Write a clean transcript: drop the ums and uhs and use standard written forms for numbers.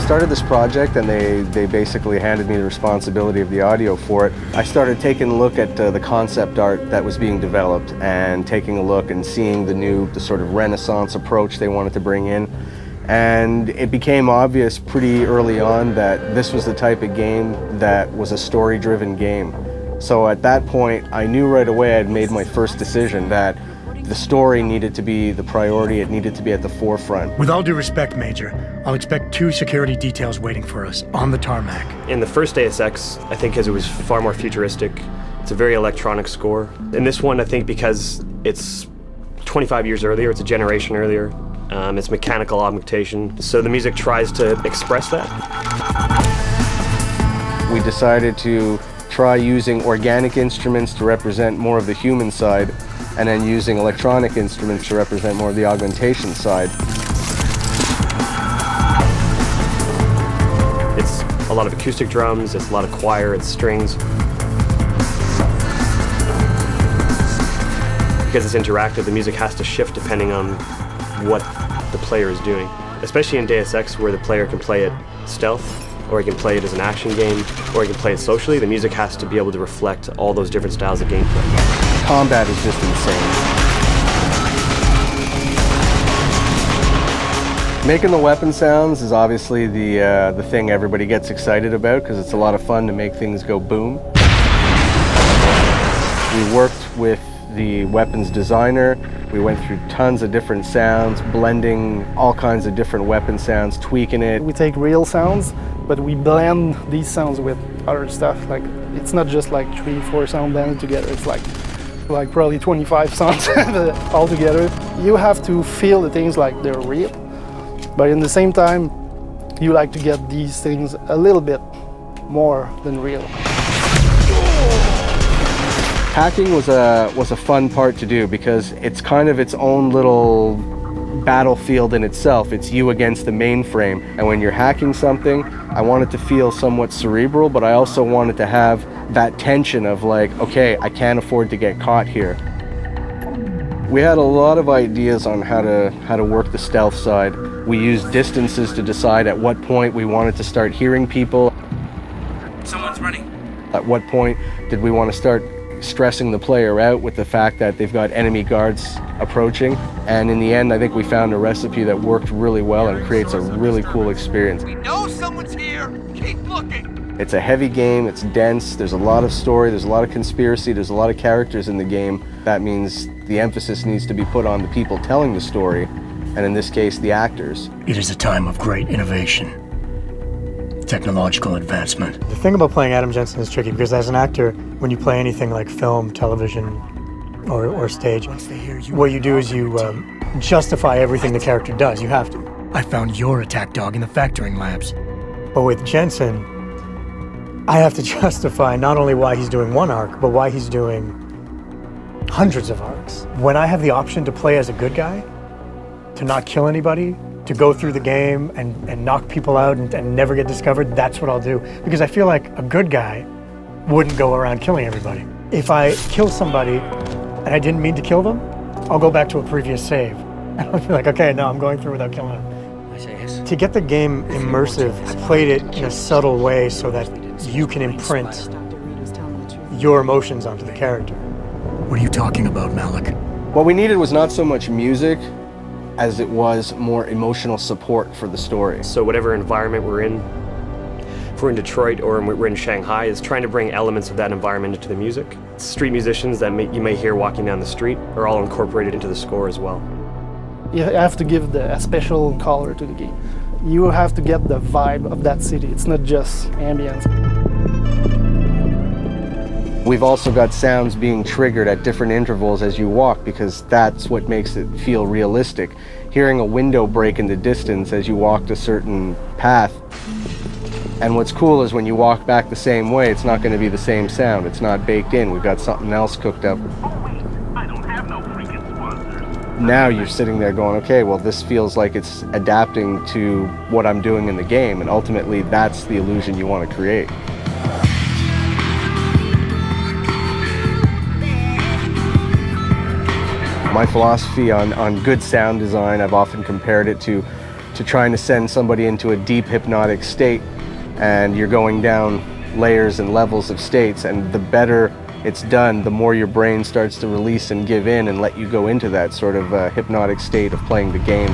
started this project and they basically handed me the responsibility of the audio for it, I started taking a look at the concept art that was being developed and taking a look and seeing the sort of Renaissance approach they wanted to bring in. And it became obvious pretty early on that this was the type of game that was a story-driven game. So at that point, I knew right away I'd made my first decision that the story needed to be the priority, it needed to be at the forefront. With all due respect, Major, I'll expect 2 security details waiting for us on the tarmac. In the first Deus Ex, I think because it was far more futuristic, it's a very electronic score. In this one, I think because it's 25 years earlier, it's a generation earlier, it's mechanical augmentation, so the music tries to express that. We decided to try using organic instruments to represent more of the human side, and then using electronic instruments to represent more of the augmentation side. It's a lot of acoustic drums, it's a lot of choir, it's strings. Because it's interactive, the music has to shift depending on what the player is doing. Especially in Deus Ex, where the player can play it stealth, or he can play it as an action game, or he can play it socially, the music has to be able to reflect all those different styles of gameplay. Combat is just insane. Making the weapon sounds is obviously the thing everybody gets excited about because it's a lot of fun to make things go boom. We worked with the weapons designer. We went through tons of different sounds, blending all kinds of different weapon sounds, tweaking it. We take real sounds, but we blend these sounds with other stuff. Like, it's not just like 3-4 sounds blended together. It's like probably 25 sounds all together. You have to feel the things like they're real, but in the same time, you like to get these things a little bit more than real. Hacking was a fun part to do because it's kind of its own little battlefield in itself. It's you against the mainframe. And when you're hacking something, I want it to feel somewhat cerebral, but I also wanted to have that tension of like, okay, I can't afford to get caught here. We had a lot of ideas on how to work the stealth side. We used distances to decide at what point we wanted to start hearing people. Someone's running. At what point did we want to start stressing the player out with the fact that they've got enemy guards approaching. And in the end, I think we found a recipe that worked really well and creates a really cool experience. We know someone's here. Keep looking. It's a heavy game, it's dense, there's a lot of story, there's a lot of conspiracy, there's a lot of characters in the game. That means the emphasis needs to be put on the people telling the story, and in this case, the actors. It is a time of great innovation, technological advancement. The thing about playing Adam Jensen is tricky because as an actor, when you play anything like film, television, or stage, what you do is you justify everything the character does. You have to. I found your attack dog in the factoring labs. But with Jensen, I have to justify not only why he's doing one arc, but why he's doing hundreds of arcs. When I have the option to play as a good guy, to not kill anybody, to go through the game and knock people out and never get discovered, that's what I'll do. Because I feel like a good guy wouldn't go around killing everybody. If I kill somebody and I didn't mean to kill them, I'll go back to a previous save. And I'll be like, okay, no, I'm going through without killing them. I say yes. To get the game immersive, I played it in a subtle way so that you can imprint your emotions onto the character. What are you talking about, Malik? What we needed was not so much music as it was more emotional support for the story. So whatever environment we're in, if we're in Detroit or we're in Shanghai, is trying to bring elements of that environment into the music. Street musicians that you may hear walking down the street are all incorporated into the score as well. You have to give a special color to the game. You have to get the vibe of that city. It's not just ambience. We've also got sounds being triggered at different intervals as you walk because that's what makes it feel realistic. Hearing a window break in the distance as you walked a certain path. And what's cool is when you walk back the same way, it's not going to be the same sound. It's not baked in. We've got something else cooked up. I don't have no freaking sponsors. Now you're sitting there going, okay, well, this feels like it's adapting to what I'm doing in the game, and ultimately that's the illusion you want to create. My philosophy on good sound design, I've often compared it to to trying to send somebody into a deep hypnotic state, and you're going down layers and levels of states, and the better it's done, the more your brain starts to release and give in and let you go into that sort of hypnotic state of playing the game.